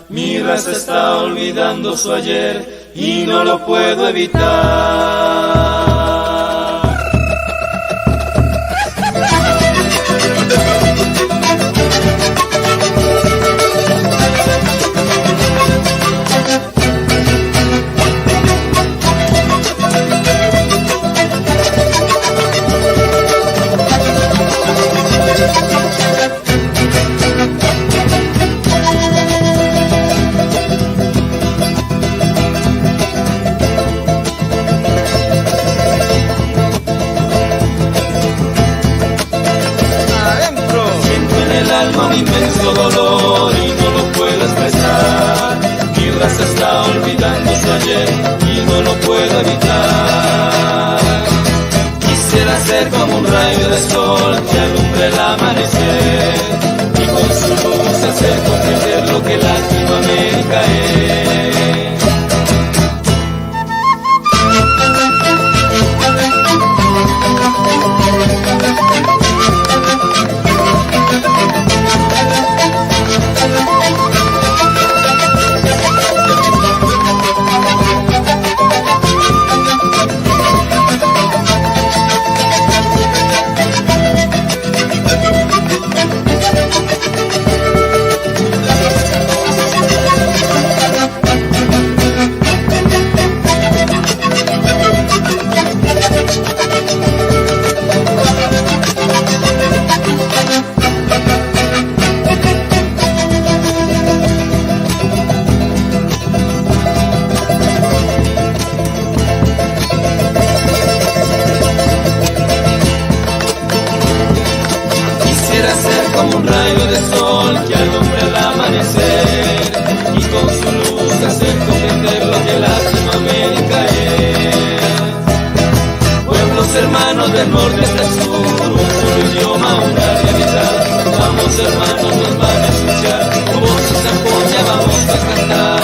Mi raza está olvidando su ayer y no lo puedo evitar. Un inmenso dolor y no lo puedo expresar. Mi raza está olvidando su ayer y no lo puedo evitar. Quisiera ser como un rayo de sol que alumbre el amanecer y con su luz hacer comprender lo que Latinoamérica es. Hermanos del norte hasta el sur, un solo idioma, una realidad. Vamos hermanos, nos van a escuchar, con voces en polla vamos a cantar.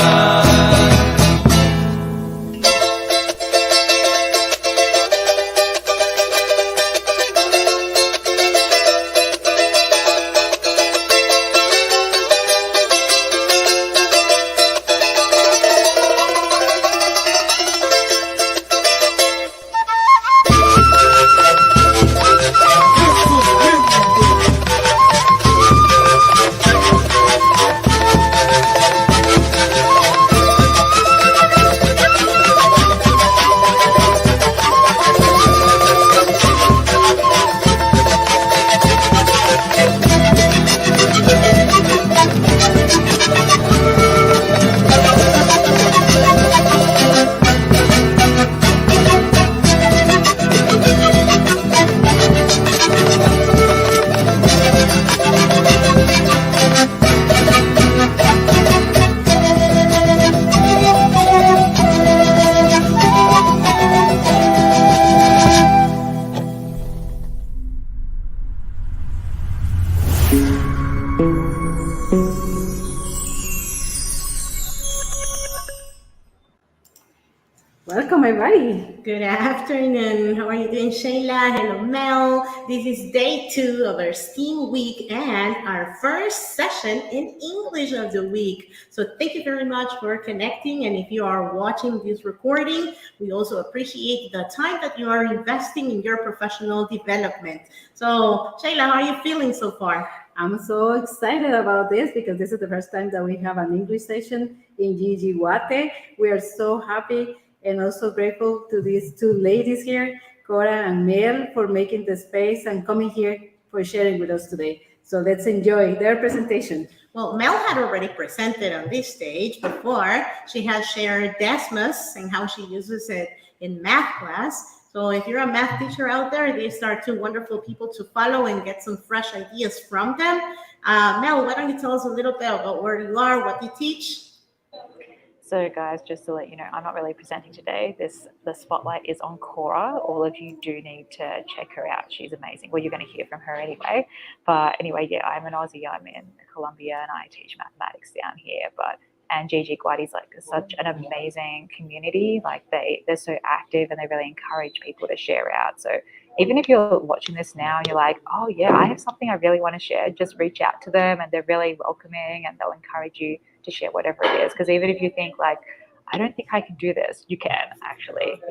Welcome, everybody. Good afternoon. How are you doing, Shayla? Hello, Mel. This is day 2 of our STEAM week and our first session in English of the week. So thank you very much for connecting. And if you are watching this recording, we also appreciate the time that you are investing in your professional development. So, Shayla, how are you feeling so far? I'm so excited about this because this is the first time that we have an English session in GEG Guate. We are so happy and also grateful to these two ladies here, Cora and Mel, for making the space and coming here for sharing with us today. So let's enjoy their presentation. Well, Mel had already presented on this stage before. She has shared Desmos and how she uses it in math class. So if you're a math teacher out there, these are two wonderful people to follow and get some fresh ideas from them. Mel, why don't you tell us a little bit about where you are, what you teach? So guys, just to let you know, I'm not really presenting today. The spotlight is on Cora. All of you do need to check her out. She's amazing. Well, you're going to hear from her anyway. But anyway, yeah, I'm an Aussie. I'm in Colombia and I teach mathematics down here. And GEG Guate is like such an amazing community. Like they're so active and they really encourage people to share out. So even if you're watching this now and you're like, oh yeah, I have something I really want to share, just reach out to them and they're really welcoming and they'll encourage you to share whatever it is. Because even if you think like, I don't think I can do this, you can actually,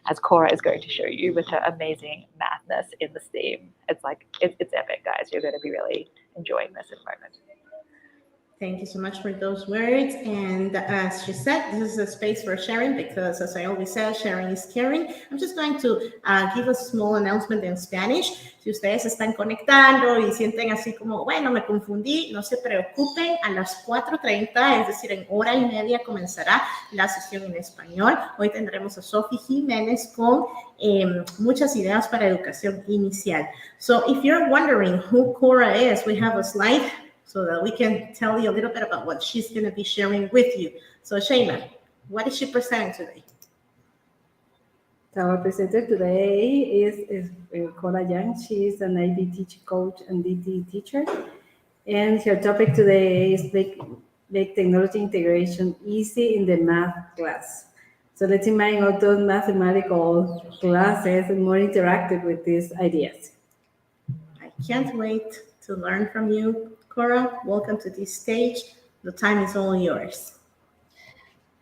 as Cora is going to show you with her amazing mathness in the STEAM. It's like, it's epic, guys. You're going to be really enjoying this in a moment. Thank you so much for those words. And as she said, this is a space for sharing because, as I always say, sharing is caring. I'm just going to give a small announcement in Spanish. Si ustedes están conectando y sienten así como, bueno, me confundí, no se preocupen. A las 4:30, es decir, en hora y media, comenzará la sesión en español. Hoy tendremos a Sophie Jiménez con muchas ideas para educación inicial. So if you're wondering who Cora is, we have a slide so that we can tell you a little bit about what she's going to be sharing with you. So Shayla, what is she presenting today? Our presenter today is Cora Young. She is an IB teacher coach and DT teacher. And her topic today is make technology integration easy in the math class. So let's imagine all those mathematical classes and more interactive with these ideas. I can't wait to learn from you. Cora, welcome to this stage. The time is all yours.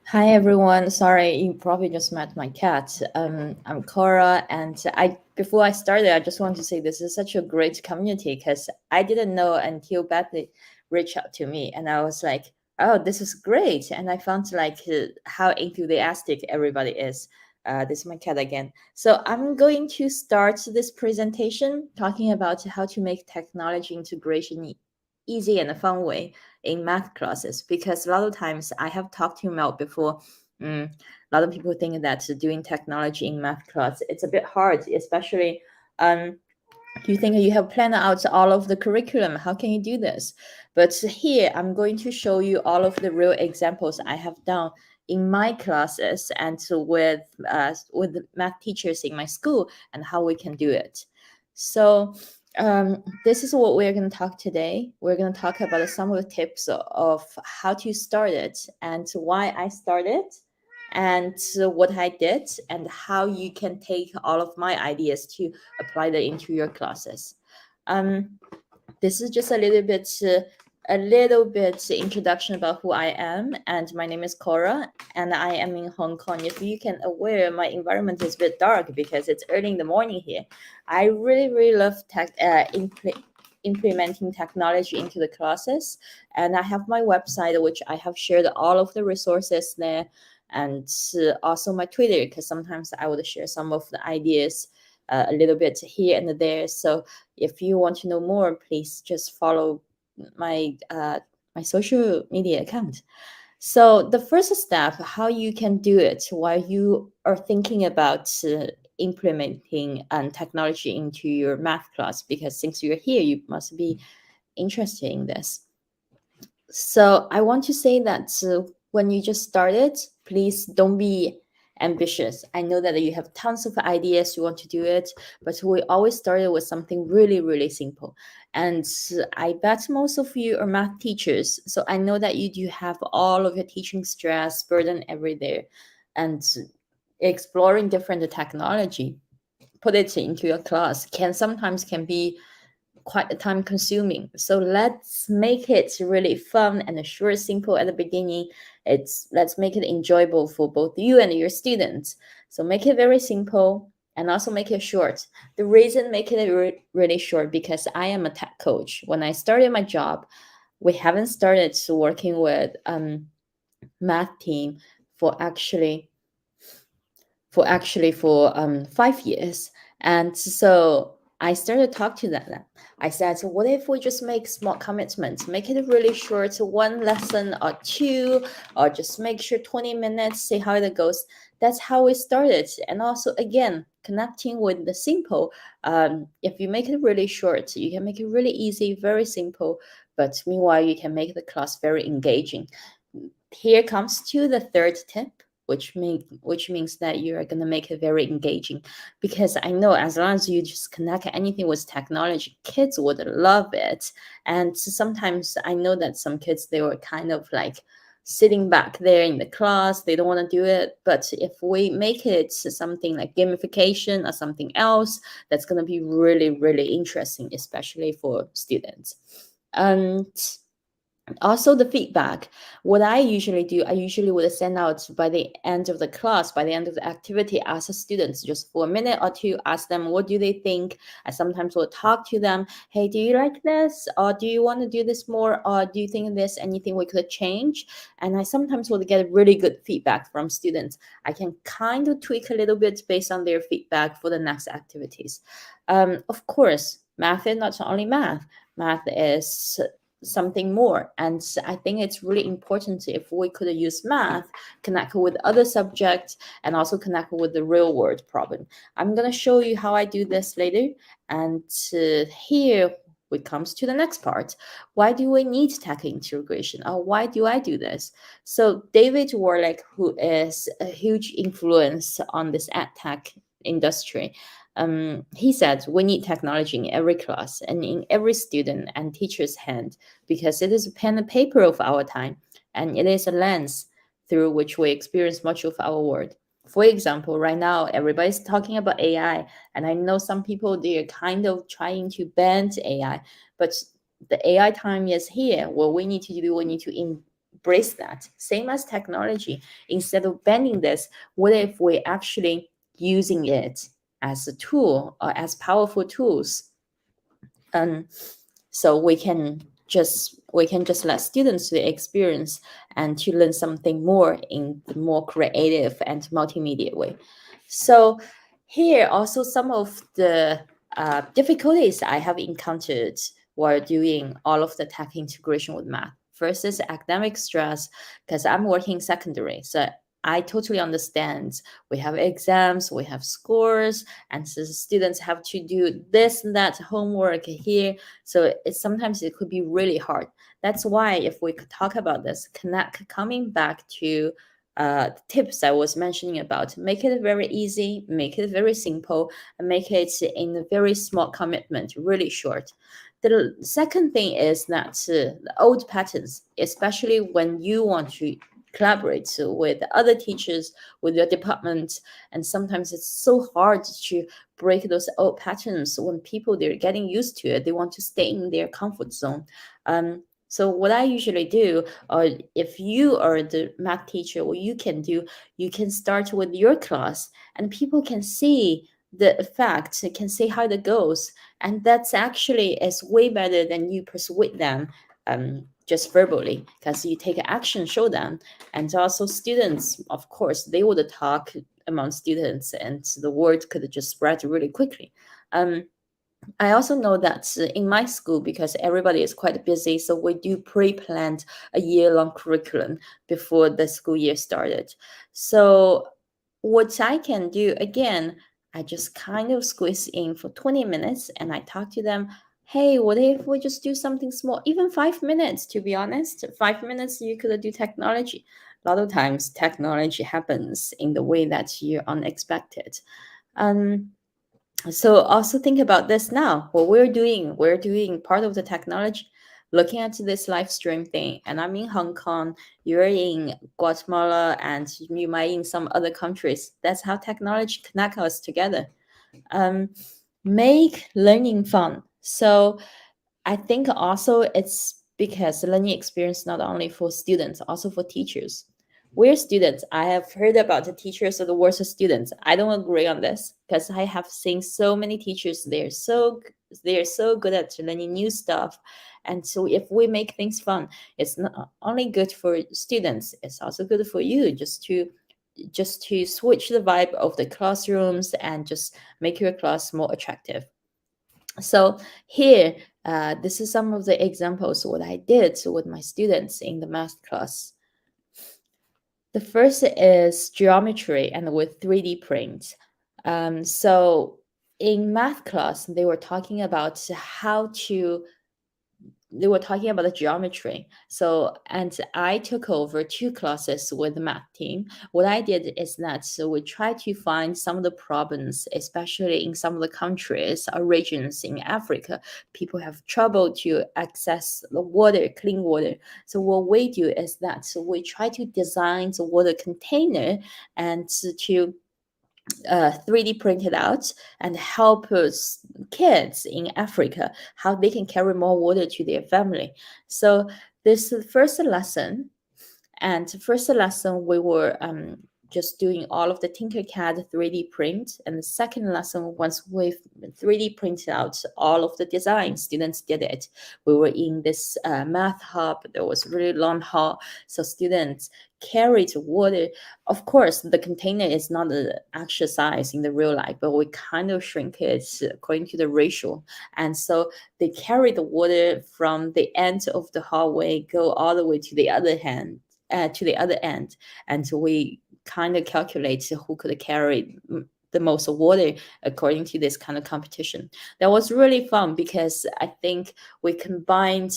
Hi, everyone. Sorry, you probably just met my cat. I'm Cora, and before I started, I just want to say this is such a great community because I didn't know until Bethany reached out to me, and I was like, oh, this is great. And I found like how enthusiastic everybody is. This is my cat again. So I'm going to start this presentation talking about how to make technology integration easy and a fun way in math classes, because a lot of times I have talked to Mel before. A lot of people think that doing technology in math class, it's a bit hard, especially you think you have planned out all of the curriculum. How can you do this? But here I'm going to show you all of the real examples I have done in my classes and with math teachers in my school and how we can do it. So this is what we're going to talk today. We're going to talk about some of the tips of how to start it and why I started and what I did and how you can take all of my ideas to apply that into your classes. This is just a little bit introduction about who I am, and my name is Cora, and I am in Hong Kong. If you can aware, my environment is a bit dark because it's early in the morning here. I really love implementing technology into the classes, and I have my website, which I have shared all of the resources there, and also my Twitter, because sometimes I would share some of the ideas a little bit here and there. So if you want to know more, please just follow my social media account. So the first step, how you can do it while you are thinking about implementing technology into your math class, because since you're here, you must be interested in this. So I want to say that when you just started, please don't be ambitious. I know that you have tons of ideas, you want to do it, but we always started with something really simple. And I bet most of you are math teachers, so I know that you do have all of your teaching stress, burden every day, and exploring different technology, put it into your class sometimes can be quite time consuming. So let's make it really fun and short, simple at the beginning. Let's make it enjoyable for both you and your students. So make it very simple and also make it short. The reason make it really short because I am a tech coach. When I started my job, we haven't started working with math team for 5 years, and so I started to talk to them. I said, so what if we just make small commitments, make it really short, one lesson or two, or just make sure 20 minutes, see how it goes. That's how we started. And also, again, connecting with the simple. If you make it really short, you can make it really easy, very simple, but meanwhile, you can make the class very engaging. Here comes to the third tip, which means that you're going to make it very engaging, because I know as long as you just connect anything with technology, kids would love it. And sometimes I know that some kids, they were kind of like sitting back there in the class, they don't want to do it. But if we make it something like gamification or something else, that's going to be really interesting, especially for students. And Also, the feedback. What I usually do, I usually would send out by the end of the class, by the end of the activity, ask the students just for a minute or two, ask them what do they think. I sometimes will talk to them. Hey, do you like this? Or do you want to do this more? Or do you think there's anything we could change? And I sometimes will get really good feedback from students. I can kind of tweak a little bit based on their feedback for the next activities. Of course, math is not only math. Math is something more, and I think it's really important if we could use math connect with other subjects and also connect with the real world problem. I'm going to show you how I do this later, and here it comes to the next part. Why do we need tech integration, or why do I do this? So David Warlick, who is a huge influence on this ed tech industry, he said we need technology in every class and in every student and teacher's hand, because it is a pen and paper of our time, and it is a lens through which we experience much of our world. For example, right now everybody's talking about AI, and I know some people, they're kind of trying to ban AI, but the AI time is here. What we need to do, we need to embrace that. Same as technology. Instead of banning this, what if we actually using it as a tool or as powerful tools? So we can just let students to experience and to learn something more in the more creative and multimedia way. So here also some of the difficulties I have encountered while doing all of the tech integration with math. First is academic stress, because I'm working secondary, so I totally understand. We have exams, we have scores, and so students have to do this and that homework here. So sometimes it could be really hard. That's why if we could talk about this, coming back to tips I was mentioning about, make it very easy, make it very simple, and make it in a very small commitment, really short. The second thing is that the old patterns, especially when you want to collaborate with other teachers, with your department, and sometimes it's so hard to break those old patterns when people, they're getting used to it, they want to stay in their comfort zone. So what I usually do, or if you are the math teacher, what you can do, you can start with your class and people can see the effect, can see how it goes, and that's actually is way better than you persuade them just verbally, because you take action, show them. And also students, of course, they would talk among students and the word could just spread really quickly. I also know that in my school, because everybody is quite busy, so we do pre-planned a year-long curriculum before the school year started. So what I can do, again, I just kind of squeeze in for 20 minutes and I talk to them. Hey, what if we just do something small? Even 5 minutes, to be honest. 5 minutes, you could do technology. A lot of times, technology happens in the way that you're unexpected. So also think about this now. What we're doing part of the technology, looking at this live stream thing. And I'm in Hong Kong, you're in Guatemala, and you might in some other countries. That's how technology connects us together. Make learning fun. So I think also it's because the learning experience not only for students, also for teachers. We're students. I have heard about the teachers are the worst students. I don't agree on this, because I have seen so many teachers. They're so good at learning new stuff. And so if we make things fun, it's not only good for students, it's also good for you, just to switch the vibe of the classrooms and just make your class more attractive. So here, this is some of the examples what I did with my students in the math class. The first is geometry and with 3D prints. So in math class, they were talking about the geometry. So, and I took over 2 classes with the math team. What I did is that, so we tried to find some of the problems, especially in some of the countries or regions in Africa, people have trouble to access the water, clean water. So what we do is that, so we try to design the water container and to 3D print it out and help kids in Africa how they can carry more water to their family. So this first lesson, and first lesson we were just doing all of the Tinkercad 3D print. And the second lesson, once we've 3D printed out all of the designs, students did it. We were in this math hub. There was a really long hall. So students carried water. Of course, the container is not the actual size in the real life, but we kind of shrink it according to the ratio. And so they carry the water from the end of the hallway, go all the way to the other end, and so we kind of calculate who could carry the most water according to this kind of competition. That was really fun because I think we combined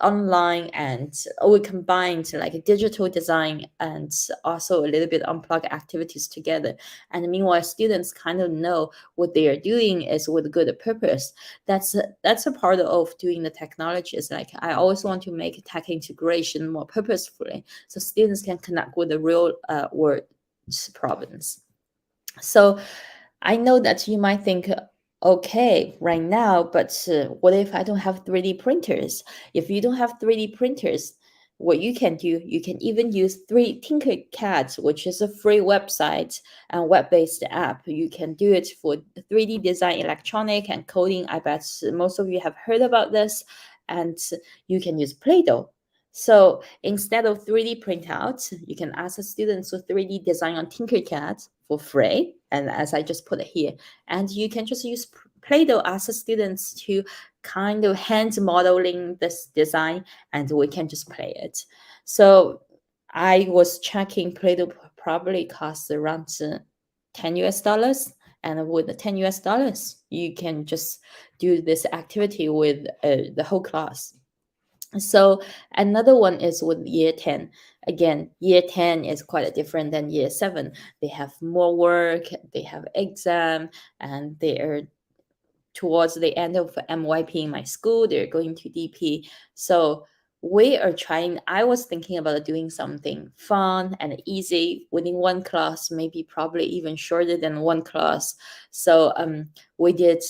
online and we combined like digital design and also a little bit unplugged activities together. And meanwhile, students kind of know what they are doing is with good purpose. That's a part of doing the technology. Is like I always want to make tech integration more purposefully, so students can connect with the real world problems. So I know that you might think, okay, right now, but what if I don't have 3D printers? If you don't have 3D printers, what you can do, you can even use Tinkercad, which is a free website and web-based app. You can do it for 3D design, electronic, and coding. I bet most of you have heard about this. And you can use Play-Doh. So instead of 3D printout, you can ask the students to 3D design on Tinkercad for free. And as I just put it here, and you can just use Play-Doh, ask the students to kind of hand modeling this design, and we can just play it. So I was checking, Play-Doh probably costs around $10 US. And with the $10 US, you can just do this activity with the whole class. So another one is with year 10. Again, year 10 is quite different than year 7. They have more work, they have exam, and they are towards the end of MYP in my school. They're going to DP. So we are trying, I was thinking about doing something fun and easy within one class, maybe probably even shorter than one class. So we did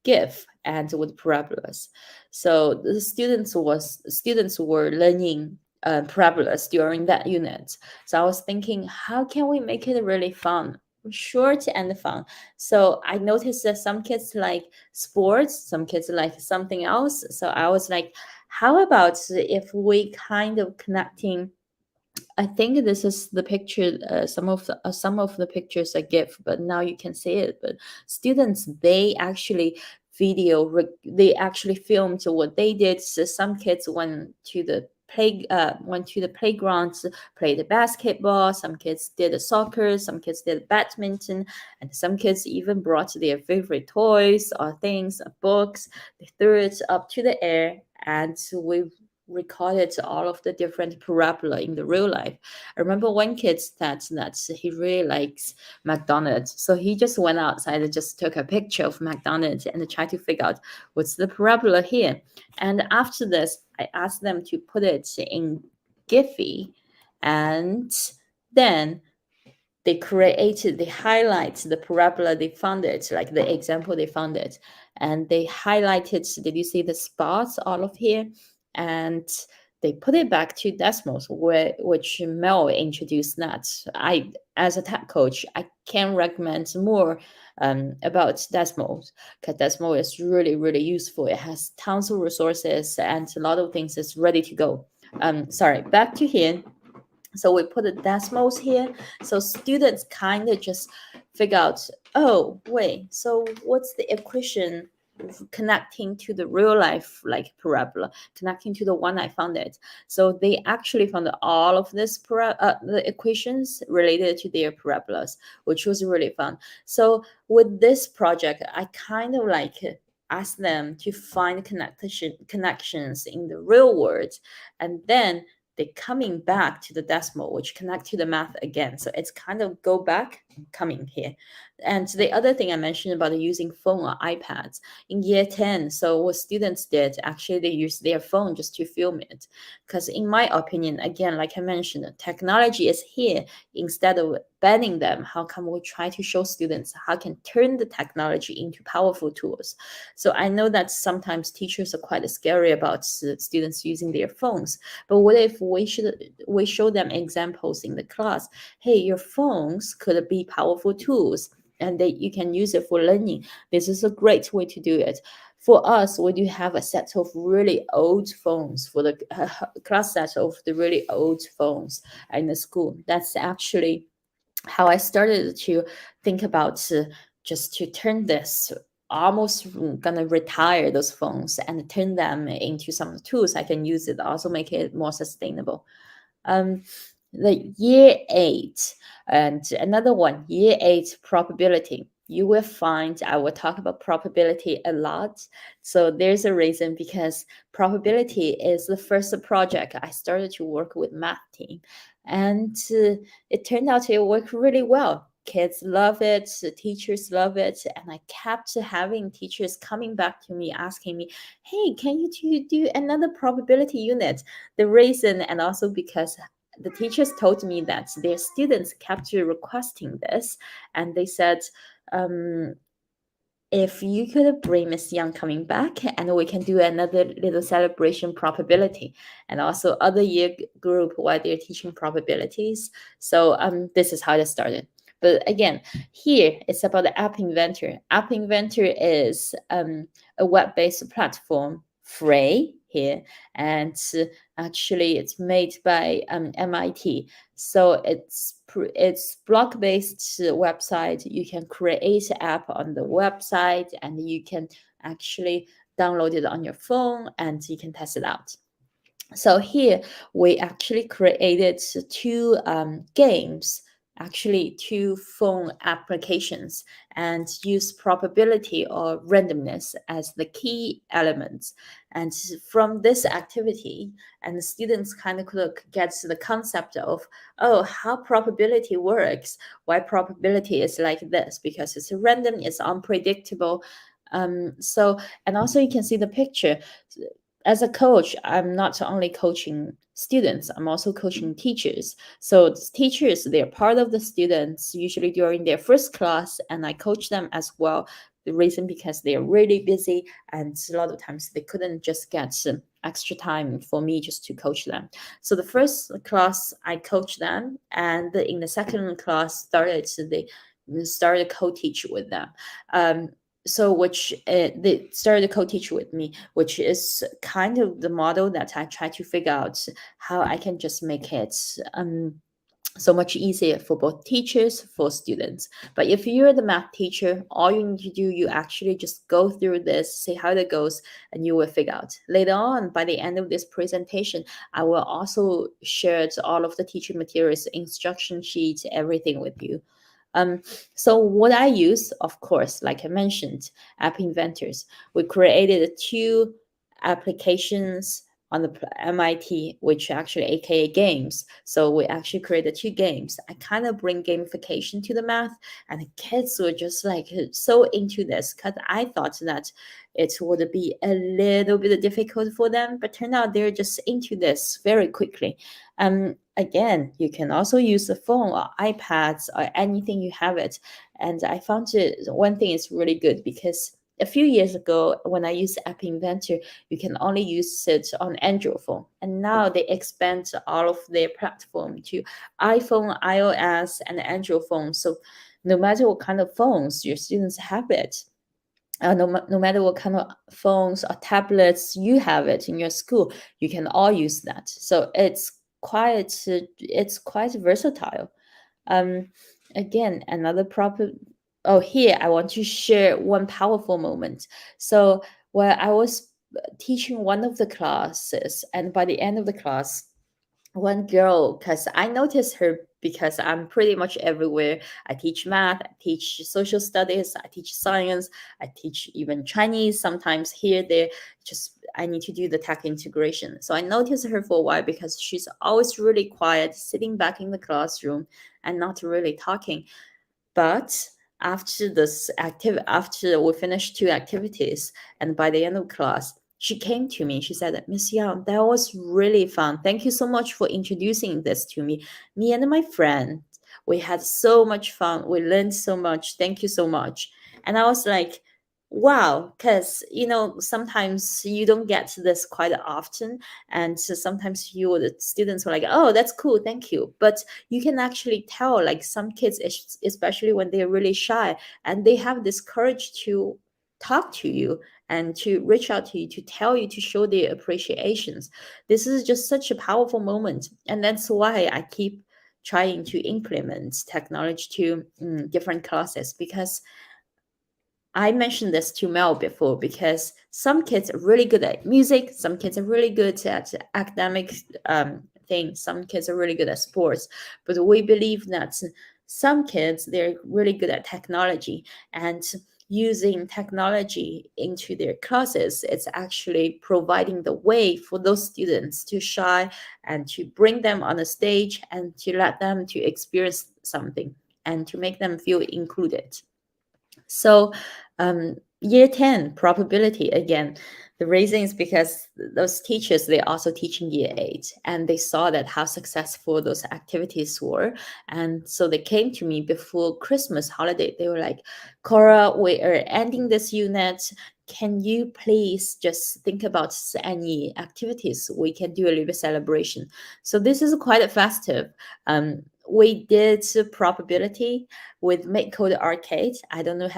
GIF and with parabolas. So the students were learning parabolas during that unit. So I was thinking, how can we make it really fun? Short and fun. So I noticed that some kids like sports, some kids like something else. So I was like, how about if we kind of connecting? I think this is the picture. Some of the pictures I give, but now you can see it. But students, they actually they actually filmed what they did. So some kids went to the playgrounds, played basketball. Some kids did soccer. Some kids did badminton, and some kids even brought their favorite toys or things, books. They threw it up to the air, and we recorded all of the different parabola in the real life. I remember one kid said that he really likes McDonald's. So he just went outside and just took a picture of McDonald's and tried to figure out what's the parabola here. And after this, I asked them to put it in Giphy, and then they highlight the parabola they found it, like the example they found it, and they highlighted, did you see the spots all of here? And they put it back to decimals, which Mel introduced that. I, as a tech coach, I can recommend more about decimals, because decimal is really, really useful. It has tons of resources and a lot of things is ready to go. Sorry, back to here. So we put the decimals here. So students kind of just figure out, oh, wait, so what's the equation connecting to the real life like parabola, connecting to the one I found it. So they actually found all of this the equations related to their parabolas, which was really fun. So with this project, I kind of like asked them to find connections in the real world, and then they coming back to the decimal, which connect to the math again. So it's kind of go back, coming here. And the other thing I mentioned about using phone or iPads in year 10. So what students did, actually, they used their phone just to film it. Because in my opinion, again, like I mentioned, technology is here instead of banning them? How come we try to show students how can turn the technology into powerful tools? So I know that sometimes teachers are quite scary about students using their phones, but what if we show them examples in the class? Hey, your phones could be powerful tools, and you can use it for learning. This is a great way to do it. For us, we do have a set of really old phones for the class set of the really old phones in the school. That's actually how I started to think about just to turn this, almost gonna retire those phones and turn them into some tools I can use it, also make it more sustainable. The year 8 and another one, year 8 probability. You will find I will talk about probability a lot. So there's a reason, because probability is the first project I started to work with math team, and it turned out to work really well. Kids love it, teachers love it, and I kept having teachers coming back to me asking me, hey, can you do another probability unit? The reason, and also because the teachers told me that their students kept requesting this, and they said, if you could bring Miss Young coming back, and we can do another little celebration probability, and also other year group while they're teaching probabilities. So this is how it started. But again, here it's about the App Inventor. App Inventor is a web-based platform, free here, and actually it's made by MIT. So it's blog-based website. You can create an app on the website, and you can actually download it on your phone, and you can test it out. So here we actually created two games, actually two phone applications, and use probability or randomness as the key elements. And from this activity, and the students kind of could get the concept of, oh, how probability works, why probability is like this, because it's random, it's unpredictable. So, and also you can see the picture. As a coach, I'm not only coaching students, I'm also coaching teachers. So teachers, they're part of the students usually during their first class, and I coach them as well. The reason, because they're really busy, and a lot of times they couldn't just get some extra time for me just to coach them. So the first class I coach them, and in the second class they started co-teach with them. So which they started to co-teach with me, which is kind of the model that I try to figure out how I can just make it so much easier for both teachers, for students. But if you're the math teacher, all you need to do, you actually just go through this, see how it goes, and you will figure out. Later on, by the end of this presentation, I will also share all of the teaching materials, instruction sheets, everything with you. So what I use, of course, like I mentioned, App Inventors. We created two applications on the MIT, which actually AKA games. So we actually created two games. I kind of bring gamification to the math, and the kids were just like so into this, because I thought that it would be a little bit difficult for them, but turned out they're just into this very quickly. Again, you can also use the phone or iPads or anything you have it. And I found one thing is really good, because a few years ago, when I used App Inventor, you can only use it on Android phone. And now they expand all of their platform to iPhone, iOS, and Android phone. So no matter what kind of phones your students have it, no matter what kind of phones or tablets you have it in your school, you can all use that. So it's quite versatile. Again, another proper. Oh, here I want to share one powerful moment. So where I was teaching one of the classes, and by the end of the class, one girl, because I noticed her because I'm pretty much everywhere. I teach math, I teach social studies, I teach science, I teach even Chinese, sometimes here, there, just I need to do the tech integration. So I noticed her for a while because she's always really quiet, sitting back in the classroom and not really talking. But after we finished two activities, and by the end of class, she came to me. She said, Miss Yang, that was really fun. Thank you so much for introducing this to me. Me and my friend, We had so much fun. We learned so much. Thank you so much. And I was like, wow, because sometimes you don't get this quite often, and so sometimes the students were like, oh, that's cool, thank you. But you can actually tell, like, some kids, especially when they're really shy and they have this courage to talk to you and to reach out to you, to tell you, to show their appreciations. This is just such a powerful moment, and that's why I keep trying to implement technology to different classes, because I mentioned this to Mel before, because some kids are really good at music, some kids are really good at academic things, some kids are really good at sports, but we believe that some kids, they're really good at technology, and using technology into their classes, it's actually providing the way for those students to shine and to bring them on the stage and to let them to experience something and to make them feel included. So year 10 probability, again, the reason is because those teachers, they also teach in year 8, and they saw that how successful those activities were. And so they came to me before Christmas holiday. They were like, Cora, we are ending this unit. Can you please just think about any activities we can do a little bit celebration? So this is quite festive. We did probability with Make Code Arcade. I don't know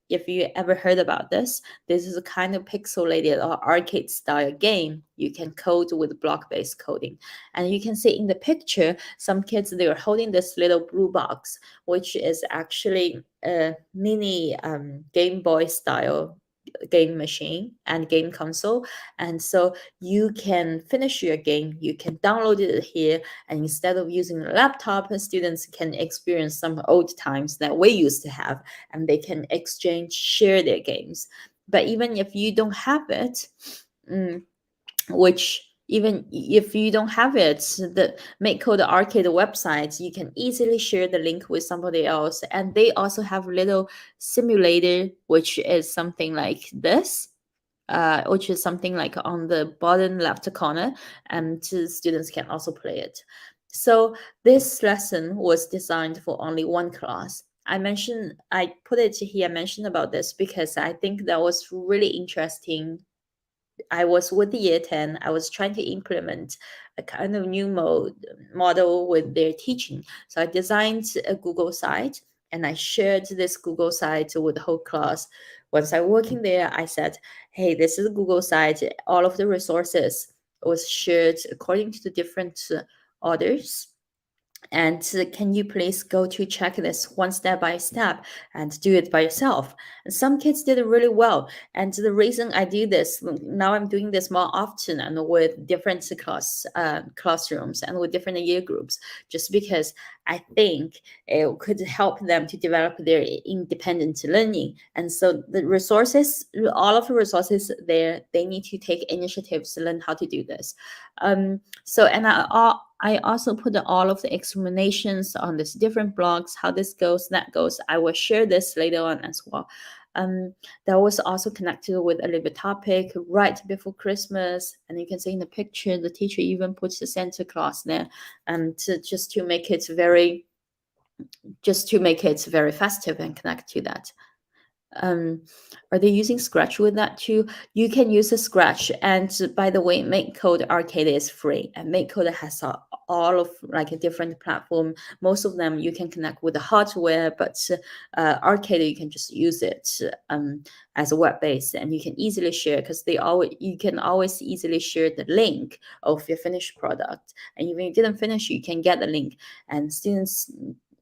if you ever heard about this. This is a kind of pixelated or arcade style game. You can code with block-based coding. And you can see in the picture, some kids, they are holding this little blue box, which is actually a mini Game Boy style game machine and game console. And so you can finish your game, you can download it here, and instead of using a laptop, students can experience some old times that we used to have, and they can share their games. But even if you don't have it, which even if you don't have it, the Make Code Arcade website, you can easily share the link with somebody else. And they also have a little simulator, which is something like this, which is something like on the bottom left corner, and students can also play it. So this lesson was designed for only one class. I put it here, I mentioned about this because I think that was really interesting. I was with the year 10, I was trying to implement a kind of new model with their teaching. So I designed a Google site, and I shared this Google site with the whole class. Once I working there, I said, hey, this is a Google site. All of the resources was shared according to the different orders. And can you please go to check this one step by step and do it by yourself? And some kids did it really well. And the reason I do this, now I'm doing this more often and with different classrooms and with different year groups, just because I think it could help them to develop their independent learning. And so the resources, all of the resources there, they need to take initiatives to learn how to do this. And I also put all of the explanations on these different blogs, how this goes, that goes. I will share this later on as well. That was also connected with a little bit topic right before Christmas. And you can see in the picture, the teacher even puts the Santa Claus there, and just to make it very festive and connect to that. Are they using Scratch with that too? You can use a Scratch, and by the way, Make Code Arcade is free, and Make Code has all of like a different platform. Most of them you can connect with the hardware, but Arcade you can just use it as a web base, and you can easily share, because you can always easily share the link of your finished product, and even if you didn't finish, you can get the link, and students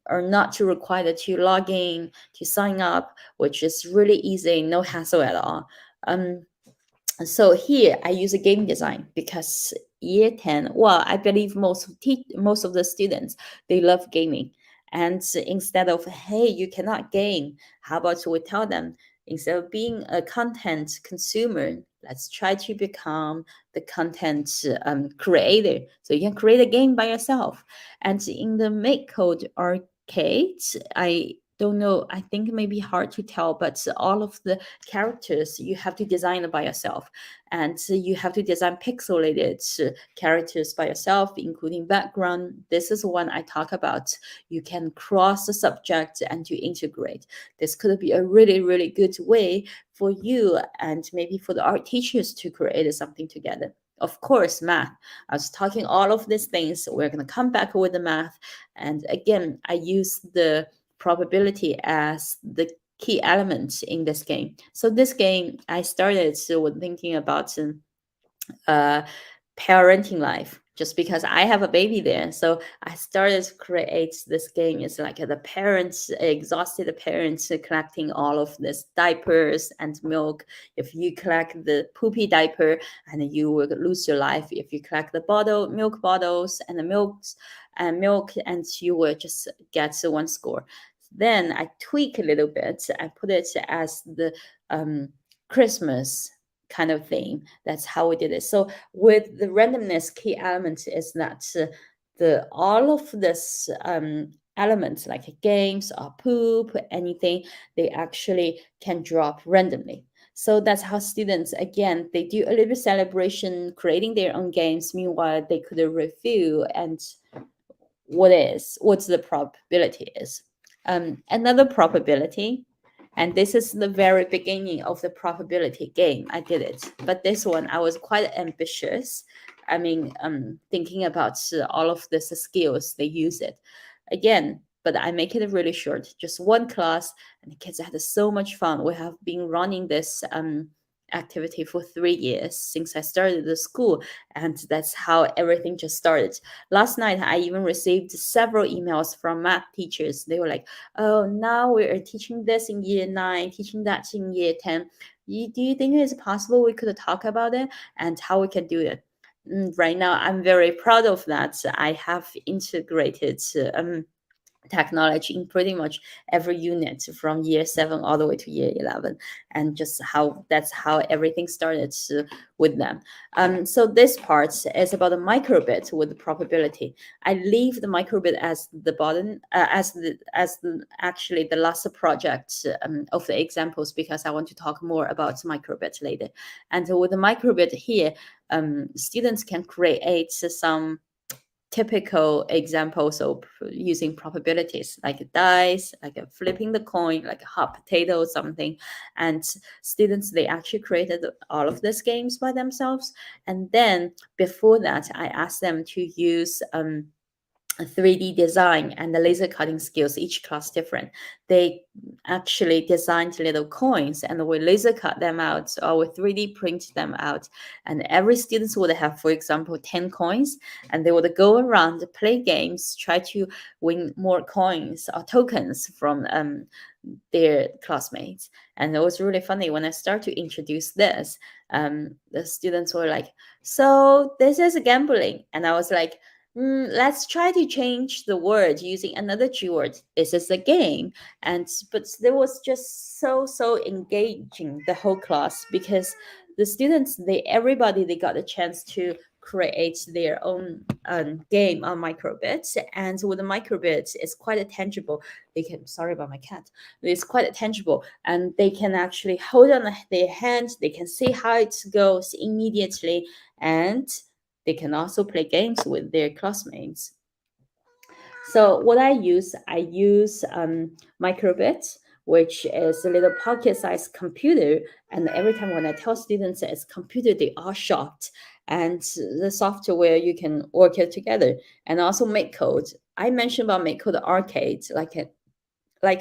are not too required to log in, to sign up, which is really easy, no hassle at all. So here I use a game design because year 10, well, I believe most of the students, they love gaming. And instead of, hey, you cannot game, how about we tell them, instead of being a content consumer, let's try to become the content creator. So you can create a game by yourself. And in the Make Code Arcade, I don't know, I think it may be hard to tell, but all of the characters you have to design it by yourself. And you have to design pixelated characters by yourself, including background. This is one I talk about. You can cross the subject and you integrate. This could be a really, really good way for you and maybe for the art teachers to create something together. Of course, math. I was talking all of these things. We're going to come back with the math. And again, I use the probability as the key element in this game. So this game, I started with thinking about parenting life, just because I have a baby there. So I started to create this game. It's like the parents, exhausted parents collecting all of this diapers and milk. If you collect the poopy diaper, and you will lose your life. If you collect the milk bottles and the milk, and you will just get 1 score. Then I tweak a little bit. I put it as the Christmas kind of thing. That's how we did it. So with the randomness, key element is that the all of this elements like games or poop, anything, they actually can drop randomly. So that's how students, again, they do a little bit celebration, creating their own games. Meanwhile, they could review and what's the probability is. Another probability, and this is the very beginning of the probability game. I did it, but this one I was quite ambitious. I mean, thinking about all of the skills they use it again, but I make it really short, just 1 class, and the kids had so much fun. We have been running this activity for 3 years since I started the school, and that's how everything just started. Last night I even received several emails from math teachers. They were like, oh, now we're teaching this in year 9, teaching that in year 10. Do you think it's possible we could talk about it and how we can do it? Right now I'm very proud of that. I have integrated technology in pretty much every unit from year 7 all the way to year 11, and just that's how everything started with them. So this part is about a microbit with the probability. I leave the microbit as the bottom, as the actually the last project of the examples, because I want to talk more about microbit later. And with the microbit here, students can create some typical examples of using probabilities, like dice, like flipping the coin, like a hot potato or something. And students, they actually created all of these games by themselves. And then before that, I asked them to use a 3D design and the laser cutting skills, each class different. They actually designed little coins, and we laser cut them out, or we 3D print them out. And every student would have, for example, 10 coins, and they would go around, play games, try to win more coins or tokens from their classmates. And it was really funny when I started to introduce this. The students were like, so this is gambling. And I was like, let's try to change the word using another keyword. This is a game. But there was just so engaging, the whole class, because the students, everybody got a chance to create their own game on microbits. And with the microbits, it's quite tangible. They can, sorry about my cat, it's quite tangible, and they can actually hold on their hand. They can see how it goes immediately, and they can also play games with their classmates. So what I use microbit, which is a little pocket-sized computer. And every time when I tell students it's computer, they are shocked. And the software, you can work it together. And also MakeCode. I mentioned about MakeCode Arcade. Like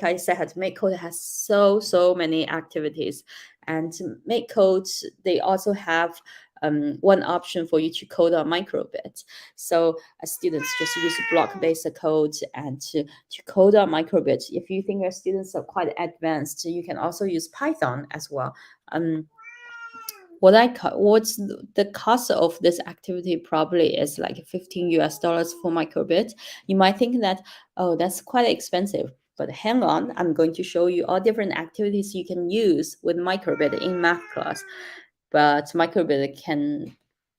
I said, MakeCode has so many activities. And MakeCode, they also have one option for you to code on microbit. So students just use block-based code and to code on microbit. If you think your students are quite advanced, you can also use Python as well. What's the cost of this activity? Probably is like $15 for microbit. You might think that, oh, that's quite expensive. But hang on, I'm going to show you all different activities you can use with microbit in math class. But microbit can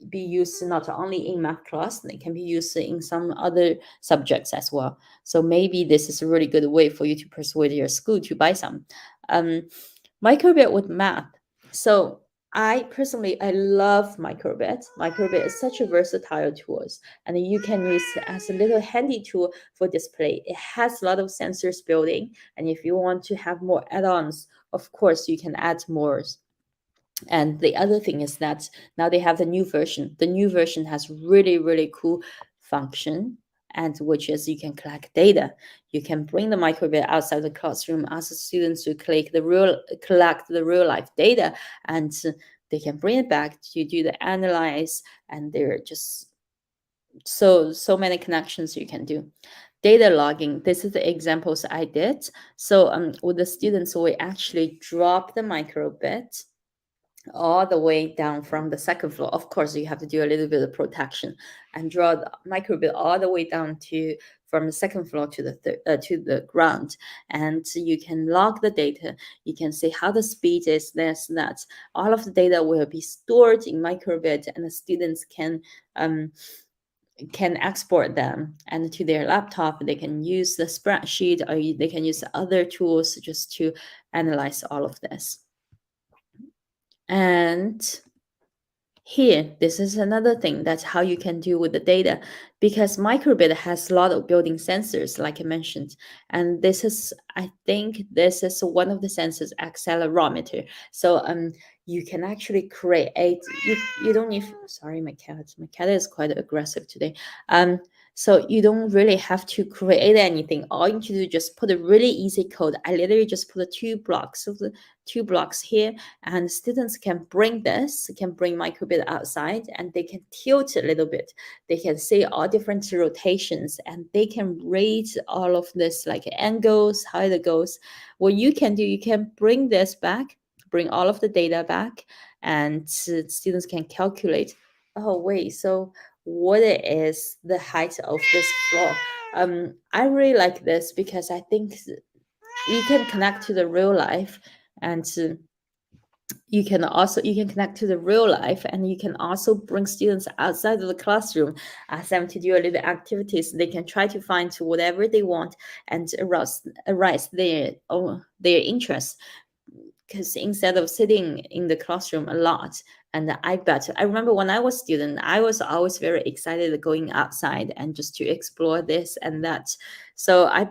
be used not only in math class, they can be used in some other subjects as well. So maybe this is a really good way for you to persuade your school to buy some. Microbit with math. So I personally, I love microbit. Microbit is such a versatile tool, and you can use it as a little handy tool for display. It has a lot of sensors built in, and if you want to have more add-ons, of course you can add more. And the other thing is that now they have the new version. The new version has really, really cool function, and which is you can collect data. You can bring the microbit outside the classroom, ask the students to collect the real life data, and they can bring it back to do the analyze. And there are just so many connections you can do. Data logging. This is the examples I did. So with the students, we actually drop the microbit all the way down from the second floor. Of course, you have to do a little bit of protection and draw the microbit all the way down to from the second floor to the ground. And you can log the data. You can see how the speed is, this, that. All of the data will be stored in microbit, and the students can export them and to their laptop. They can use the spreadsheet, or they can use other tools just to analyze all of this. And here, this is another thing. That's how you can do with the data, because microbit has a lot of built-in sensors, like I mentioned. And this is, I think, this is one of the sensors, accelerometer. So you can actually create. You don't need. Sorry, my cat is quite aggressive today. So you don't really have to create anything. All you need to do is just put a really easy code. I literally just put the two blocks here, and students can bring microbit outside, and they can tilt a little bit. They can see all different rotations, and they can rate all of this, like angles, how it goes. What you can do, you can bring all of the data back, and students can calculate. Oh wait, so what is the height of this floor? I really like this because I think you can connect to the real life, and you can connect to the real life, and you can also bring students outside of the classroom, ask them to do a little activities. They can try to find whatever they want and arise their interest. Because instead of sitting in the classroom a lot, and I remember when I was a student, I was always very excited going outside and just to explore this and that. So I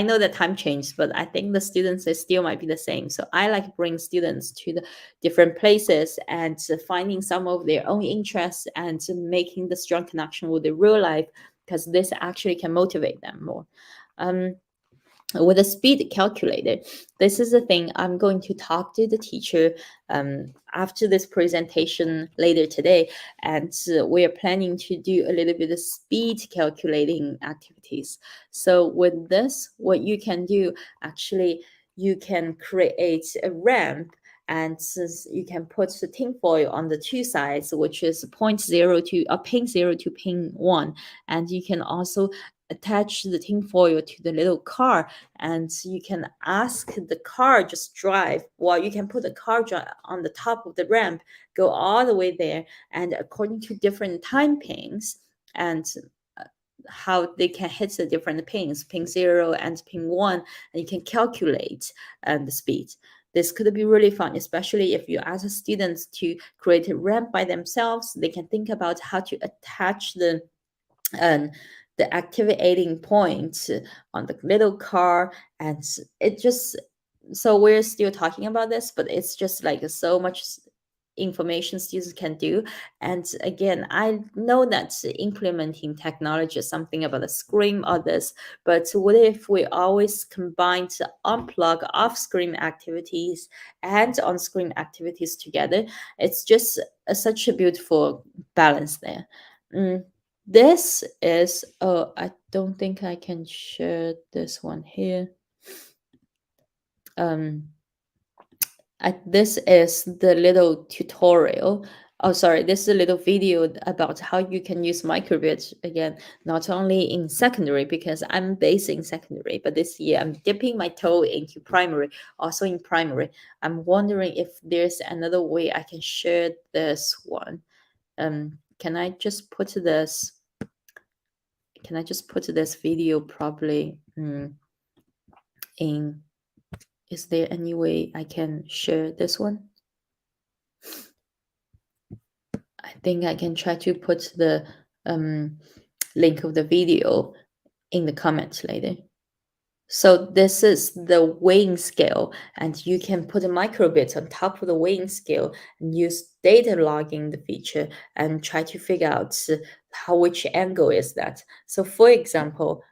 know that time changed, but I think the students, they still might be the same. So I like bring students to the different places and finding some of their own interests and making the strong connection with the real life, because this actually can motivate them more. With a speed calculator, this is the thing I'm going to talk to the teacher after this presentation later today, and we are planning to do a little bit of speed calculating activities. So with this, what you can do, actually, you can create a ramp, and you can put the tinfoil on the two sides, which is pin 0 to pin 1, and you can also attach the tinfoil to the little car, and you can ask the car just drive, while you can put the car on the top of the ramp, go all the way there, and according to different time pings and how they can hit the different pins, pin 0 and pin 1, and you can calculate the speed. This could be really fun, especially if you ask students to create a ramp by themselves. They can think about how to attach the activating point on the little car, and it just, so we're still talking about this, but it's just like so much information students can do. And again, I know that implementing technology is something about a screen or this, but what if we always combine to unplug off-screen activities and on-screen activities together? It's just such a beautiful balance there. This is, I don't think I can share this one here. This is the little tutorial Oh, sorry, this is a little video about how you can use microbit again, not only in secondary, because I'm based in secondary, but this year I'm dipping my toe into primary, also in primary. I'm wondering if there's another way I can share this one. Can I just put this? Can I just put this video probably in? Is there any way I can share this one? I think I can try to put the link of the video in the comments later. So this is the weighing scale, and you can put a microbit on top of the weighing scale and use data logging the feature and try to figure out which angle is that. So for example,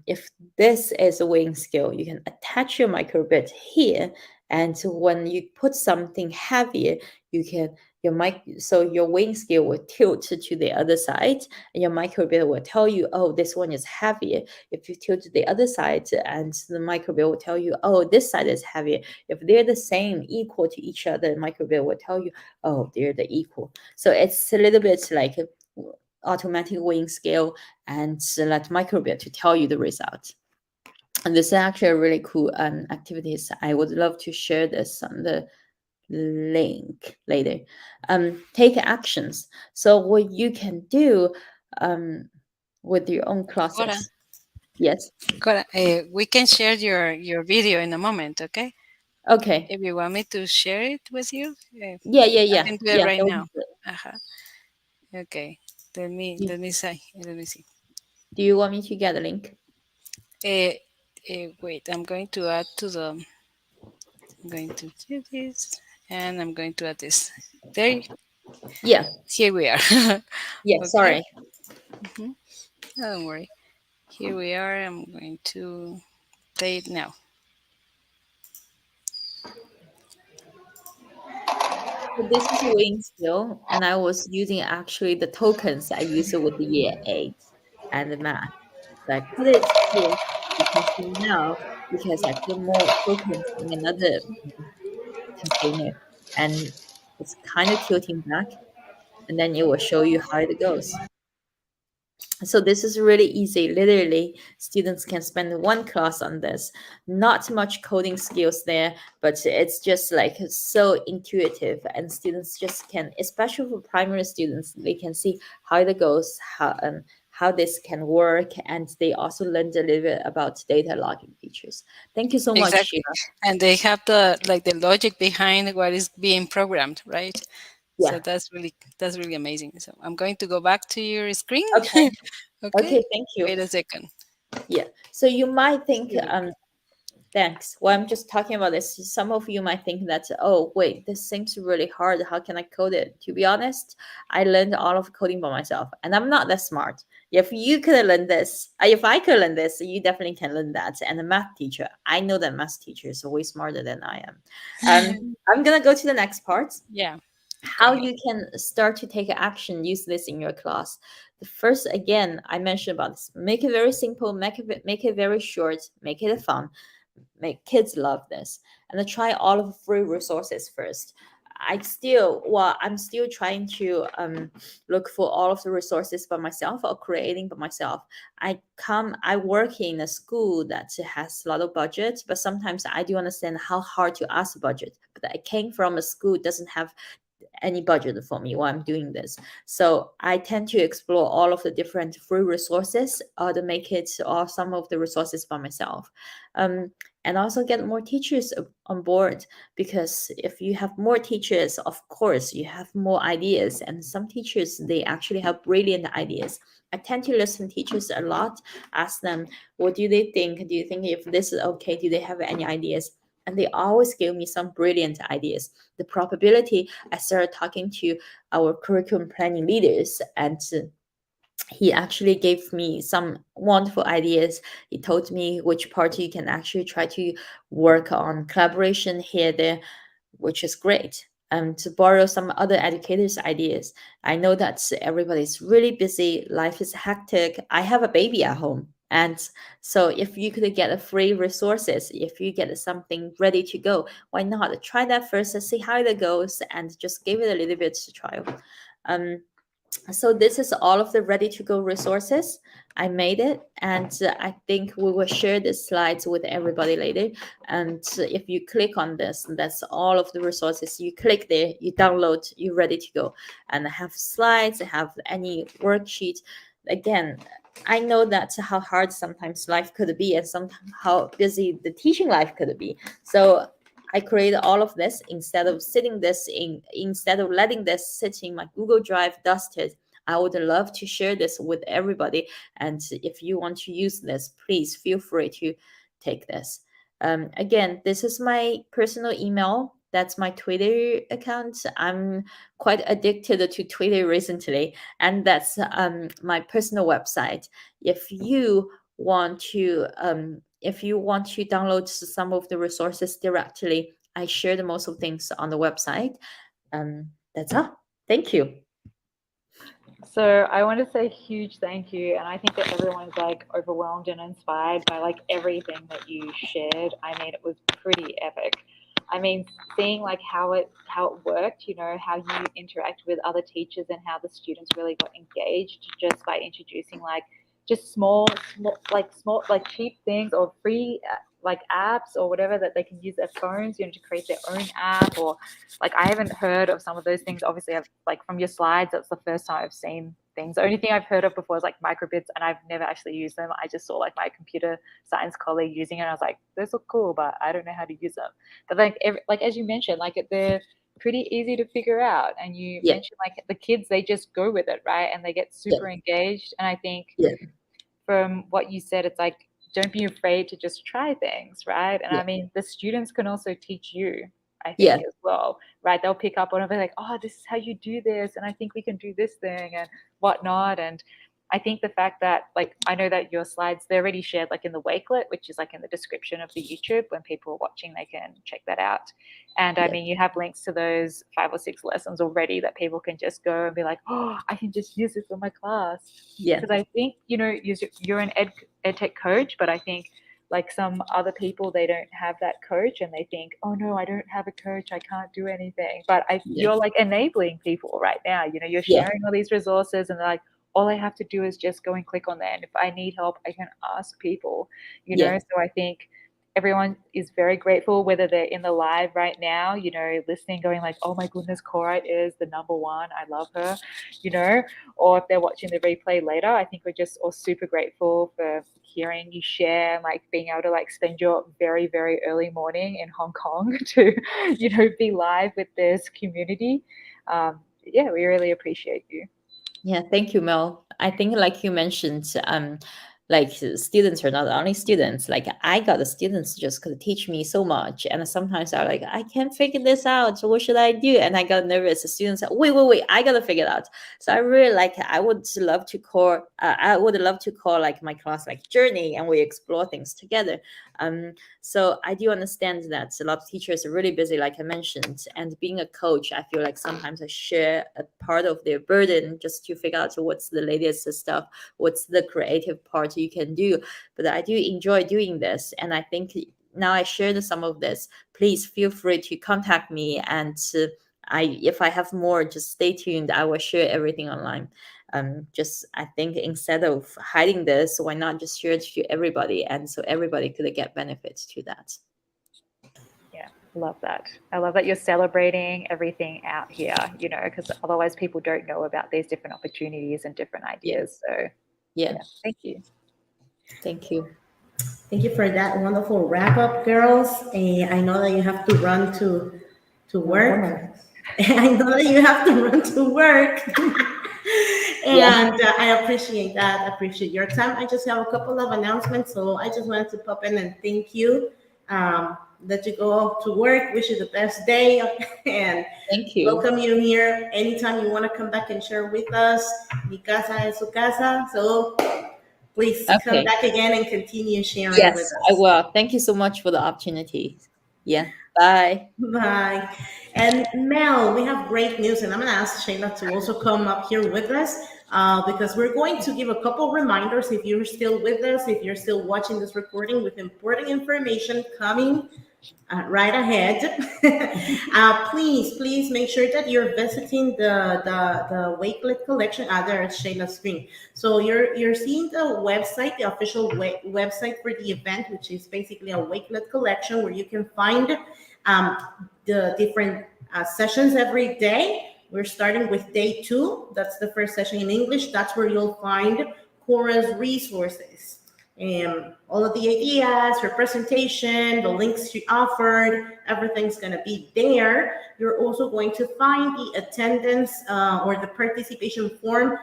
if this is a weighing scale, you can attach your microbit here, and when you put something heavier, you can so your weighing scale will tilt to the other side, and your microbit will tell you, oh, this one is heavier. If you tilt to the other side, and the microbit will tell you, oh, this side is heavier. If they're the same, equal to each other, the microbit will tell you, oh, they're the equal. So it's a little bit like a automatic weighing scale, and let microbit to tell you the result. And this is actually a really cool activities. I would love to share this on the link later. Take actions. So what you can do with your own classes. Cora, Yes. Cora, we can share your video in a moment, okay? Okay. If you want me to share it with you, Yeah. I can do it right that would now. be good. Okay. Let me see. Let me see. Do you want me to get a link? Wait, I'm going to add to the. I'm going to do this, and I'm going to add this. There. Yeah. Here we are. Yeah. Okay. Sorry. Don't worry. Here we are. I'm going to play it now. So this is a weighing scale, and I was using actually the tokens I used with the year 8 and the math. So I put it here. You can see now because I put more tokens in another container, and it's kind of tilting back, and then it will show you how it goes. So this is really easy. Literally, students can spend one class on this. Not much coding skills there, but it's just like so intuitive, and students just can, especially for primary students, they can see how it goes, how this can work, and they also learned a little bit about data logging features. Thank you so much, Exactly. Sheila. And they have the logic behind what is being programmed, right? Yeah. So that's really amazing. So I'm going to go back to your screen. Okay. Okay. Okay. Thank you. Wait a second. Yeah. So you might think, Here we go. thanks. Well, I'm just talking about this. Some of you might think that, oh, wait, this seems really hard. How can I code it? To be honest, I learned all of coding by myself, and I'm not that smart. If you could learn this, if I could learn this, you definitely can learn that. And a math teacher, I know that math teacher is way smarter than I am. I'm going to go to the next part. Yeah. How you can start to take action, use this in your class. The first, again, I mentioned about this. Make it very simple, make it very short, make it fun. Make kids love this, and then try all of the free resources first. I'm still trying to look for all of the resources by myself or creating by myself. I work in a school that has a lot of budget, but sometimes I do understand how hard to ask budget. But I came from a school that doesn't have any budget for me while I'm doing this. So I tend to explore all of the different free resources to make it or some of the resources by myself. And also get more teachers on board, because if you have more teachers, of course, you have more ideas. And some teachers, they actually have brilliant ideas. I tend to listen to teachers a lot, ask them, what do they think? Do you think if this is okay? Do they have any ideas? And they always give me some brilliant ideas. The probability, I started talking to our curriculum planning leaders, and he actually gave me some wonderful ideas. He told me which part you can actually try to work on collaboration here, there, which is great. To borrow some other educators' ideas. I know that everybody's really busy. Life is hectic. I have a baby at home, And so if you could get a free resources, if you get something ready to go, why not try that first and see how it goes, and just give it a little bit to trial. So this is all of the ready to go resources. I made it, and I think we will share the slides with everybody later. And if you click on this, that's all of the resources. You click there, you download, you're ready to go. And I have slides, I have any worksheet. Again, I know that's how hard sometimes life could be, and sometimes how busy the teaching life could be. So I created all of this instead of letting this sit in my Google Drive dusted. I would love to share this with everybody. And if you want to use this, please feel free to take this. Again, this is my personal email. That's my Twitter account. I'm quite addicted to Twitter recently, and that's my personal website. If you want to download some of the resources directly, I share the most of things on the website. That's all. Thank you. So I want to say a huge thank you, and I think that everyone's like overwhelmed and inspired by like everything that you shared. I mean, it was pretty epic. I mean, seeing like how it worked, you know, how you interact with other teachers and how the students really got engaged just by introducing like just small like cheap things or free like apps or whatever that they can use their phones, you know, to create their own app. Or like I haven't heard of some of those things. Obviously, I've like from your slides, that's the first time I've seen things. The only thing I've heard of before is like microbits, and I've never actually used them. I just saw like my computer science colleague using it, and I was like, those look cool, but I don't know how to use them. But like as you mentioned, like they're pretty easy to figure out. And you mentioned like the kids, they just go with it, right? And they get super engaged. And I think from what you said, it's like, don't be afraid to just try things, right? And I mean, the students can also teach you, I think, as well, right? They'll pick up on it, be like, oh, this is how you do this, and I think we can do this thing and whatnot. And I think the fact that, like, I know that your slides, they're already shared like in the Wakelet, which is like in the description of the YouTube. When people are watching, they can check that out. And I mean, you have links to those 5 or 6 lessons already that people can just go and be like, oh, I can just use this for my class. Because I think, you know, you're an ed tech coach, but I think like some other people, they don't have that coach, and they think, oh no, I don't have a coach, I can't do anything. But you're like enabling people right now, you know, you're sharing all these resources, and they're like, all I have to do is just go and click on that, and if I need help, I can ask people, you know. So I think everyone is very grateful, whether they're in the live right now, you know, listening, going like, oh my goodness, Cora is the number one, I love her, you know, or if they're watching the replay later. I think we're just all super grateful for hearing you share, like being able to like spend your very, very early morning in Hong Kong to, you know, be live with this community. Yeah, we really appreciate you. Yeah, thank you, Mel. I think like you mentioned, like students are not only students. Like I got the students just could teach me so much, and sometimes I'm like, I can't figure this out. So what should I do? And I got nervous. The students said, wait, I gotta figure it out. So I really like. I would love to call. Like my class like journey, and we explore things together. So I do understand that a lot of teachers are really busy, like I mentioned, and being a coach, I feel like sometimes I share a part of their burden just to figure out what's the latest stuff, what's the creative part you can do. But I do enjoy doing this, and I think now I shared some of this. Please feel free to contact me, and if I have more, just stay tuned. I will share everything online. I think instead of hiding this, why not just share it to everybody, and so everybody could get benefits to that. Yeah, love that. I love that you're celebrating everything out here, you know, because otherwise people don't know about these different opportunities and different ideas. So yeah, thank you. Thank you. Thank you for that wonderful wrap up, girls. I know that you have to run to work. I know that you have to run to work. And I appreciate that. I appreciate your time. I just have a couple of announcements. So I just wanted to pop in and thank you. Let you go to work. Wish you the best day. And thank you. Welcome you here. Anytime you want to come back and share with us. Mi casa es su casa. So please come back again and continue sharing with us. Yes, I will. Thank you so much for the opportunity. Yeah. Bye. Bye. And Mel, we have great news, and I'm going to ask Shayla to also come up here with us. because we're going to give a couple reminders if you're still with us, if you're still watching this recording, with important information coming right ahead. Please make sure that you're visiting the Wakelet collection. There is Shayla's screen. So you're seeing the website, the official website for the event, which is basically a Wakelet collection where you can find the different sessions every day. We're starting with day 2. That's the first session in English. That's where you'll find Cora's resources. All of the ideas, her presentation, the links she offered, everything's going to be there. You're also going to find the attendance or the participation form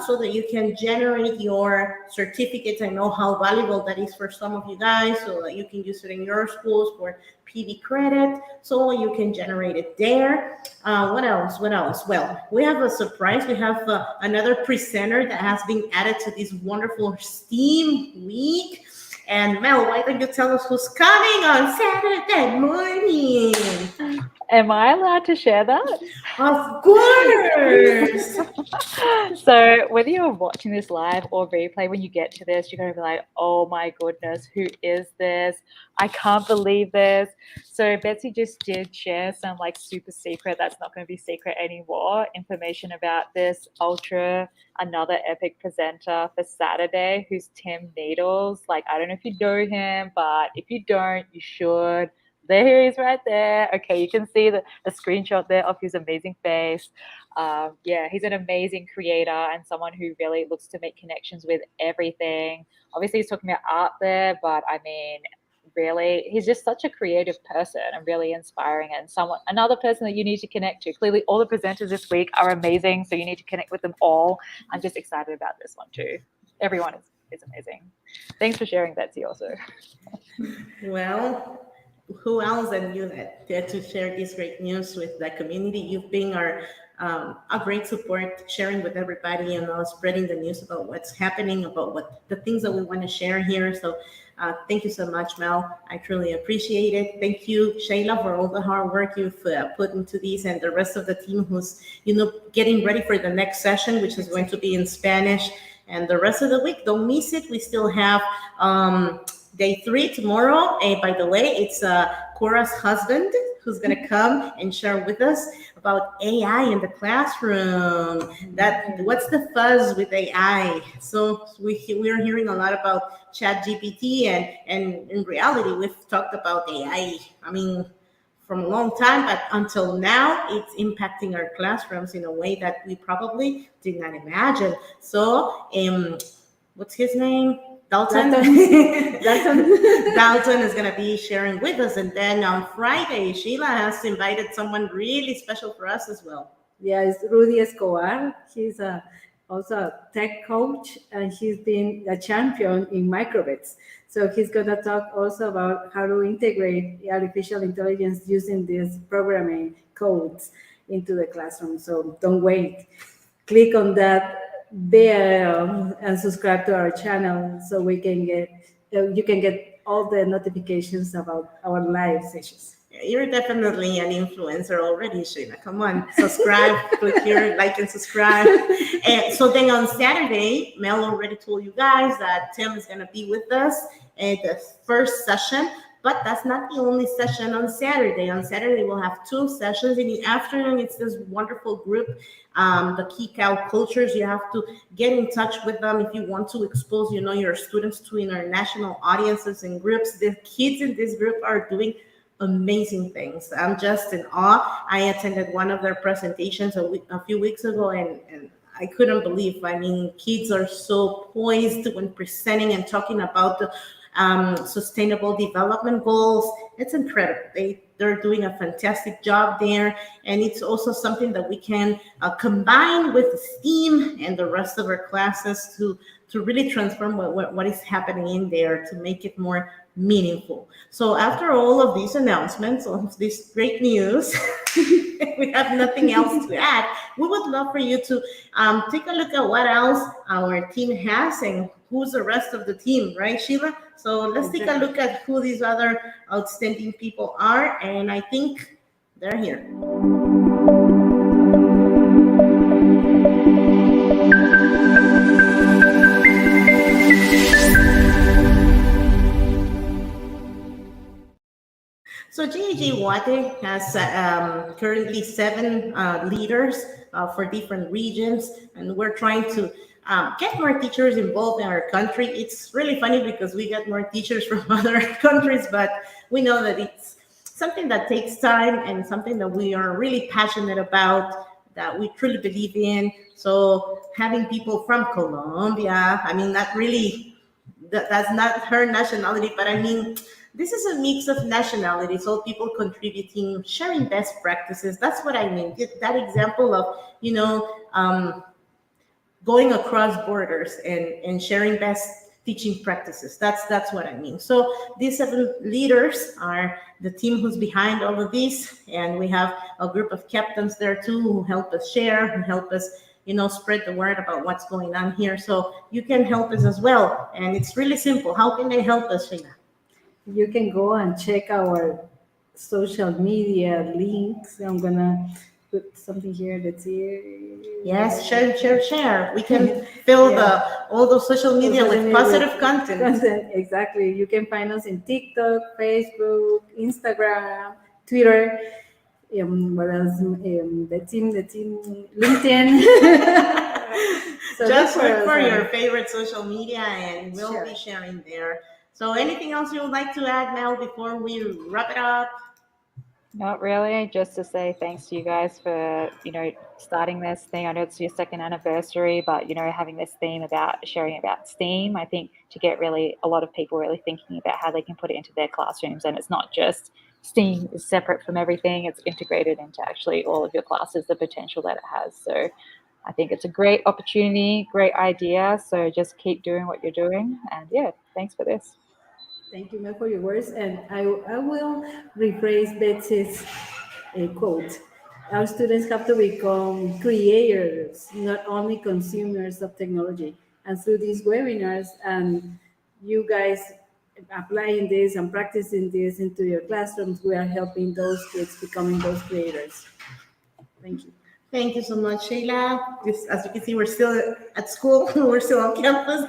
so that you can generate your certificates. I know how valuable that is for some of you guys, so that you can use it in your schools for PV credit, so you can generate it there. What else? Well, we have a surprise. We have another presenter that has been added to this wonderful STEAM week. And Mel, why don't you tell us who's coming on Saturday morning? Am I allowed to share that? Of course. So whether you're watching this live or replay, when you get to this, you're going to be like, oh my goodness, who is this? I can't believe this. So Betsy just did share some like super secret, that's not going to be secret anymore, information about this another epic presenter for Saturday, who's Tim Needles. Like, I don't know if you know him, but if you don't, you should. There he is right there. Okay, you can see the screenshot there of his amazing face. Yeah, he's an amazing creator and someone who really looks to make connections with everything. Obviously, he's talking about art there, but I mean, really, he's just such a creative person and really inspiring, and another person that you need to connect to. Clearly, all the presenters this week are amazing, so you need to connect with them all. I'm just excited about this one too. Everyone is amazing. Thanks for sharing, Betsy, also. Well, who else than you there to share this great news with the community? You've been a great support, sharing with everybody and spreading the news about what's happening, about what the things that we want to share here. So thank you so much, Mel. I truly appreciate it. Thank you, Shayla, for all the hard work you've put into these, and the rest of the team who's getting ready for the next session, which is going to be in Spanish. And the rest of the week, don't miss it. We still have day 3 tomorrow. By the way, it's Cora's husband who's going to come and share with us about AI in the classroom. What's the fuzz with AI? So we're hearing a lot about ChatGPT, and in reality, we've talked about AI. I mean, from a long time, but until now, it's impacting our classrooms in a way that we probably did not imagine. So, what's his name? Dalton. Dalton is going to be sharing with us. And then on Friday, Sheila has invited someone really special for us as well. Yeah, it's Rudy Escobar. He's also a tech coach, and he's been a champion in microbits. So he's going to talk also about how to integrate artificial intelligence using these programming codes into the classroom. So don't wait. Click on that bell and subscribe to our channel so you can get all the notifications about our live sessions. You're definitely an influencer already, Sheila. Come on, subscribe, click here, like and subscribe. And so then on Saturday, Mel already told you guys that Tim is going to be with us at the first session. But that's not the only session on Saturday. On Saturday, we'll have 2 sessions. In the afternoon, it's this wonderful group, the Key Cow Cultures. You have to get in touch with them if you want to expose, your students to international audiences and groups. The kids in this group are doing amazing things. I'm just in awe. I attended one of their presentations a few weeks ago, and I couldn't believe. I mean, kids are so poised when presenting and talking about the sustainable development goals. It's incredible. They're doing a fantastic job there, and it's also something that we can combine with STEAM and the rest of our classes to really transform what is happening in there to make it more meaningful. So after all of these announcements of this great news, we have nothing else to add. We would love for you to take a look at what else our team has and who's the rest of the team, right, Sheila? So let's take a look at who these other outstanding people are, and I think they're here. So GEG Guate has currently 7 leaders for different regions, and we're trying to get more teachers involved in our country. It's really funny because we get more teachers from other countries, but we know that it's something that takes time and something that we are really passionate about, that we truly believe in. So having people from Colombia, I mean, not really, that's not her nationality, but I mean, this is a mix of nationalities, all people contributing, sharing best practices. That's what I mean. That example of, going across borders and sharing best teaching practices. That's what I mean. So these 7 leaders are the team who's behind all of this, and we have a group of captains there too who help us share, who help us, spread the word about what's going on here. So you can help us as well, and it's really simple. How can they help us, Sheila? You can go and check our social media links. I'm gonna put something here that's here. Yes, share. We can fill all those social media with positive content. Exactly. You can find us in TikTok, Facebook, Instagram, Twitter. What else? The team, LinkedIn. So just that's look for your favorite social media, and we'll be sharing there. So anything else you would like to add, Mel, before we wrap it up? Not really, just to say thanks to you guys for, starting this thing. I know it's your 2nd anniversary, but, having this theme about sharing about STEAM, I think to get really a lot of people really thinking about how they can put it into their classrooms. And it's not just STEAM is separate from everything, it's integrated into actually all of your classes, the potential that it has. So I think it's a great opportunity, great idea. So just keep doing what you're doing. And yeah, thanks for this. Thank you, Mel, for your words. And I will rephrase Betsy's quote. Our students have to become creators, not only consumers of technology. And through these webinars and you guys applying this and practicing this into your classrooms, we are helping those kids becoming those creators. Thank you. Thank you so much, Sheila. As you can see, we're still at school. We're still on campus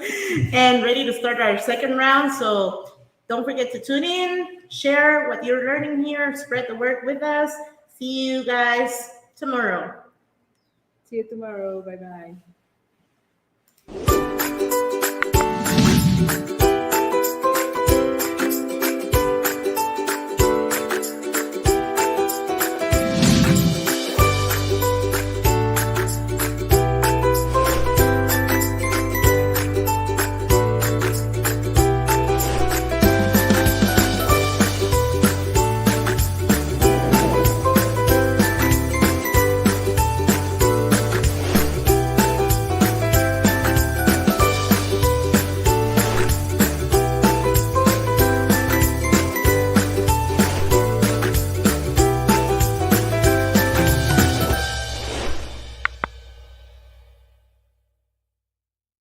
and ready to start our 2nd round. So don't forget to tune in, share what you're learning here, spread the word with us. See you guys tomorrow. See you tomorrow. Bye-bye.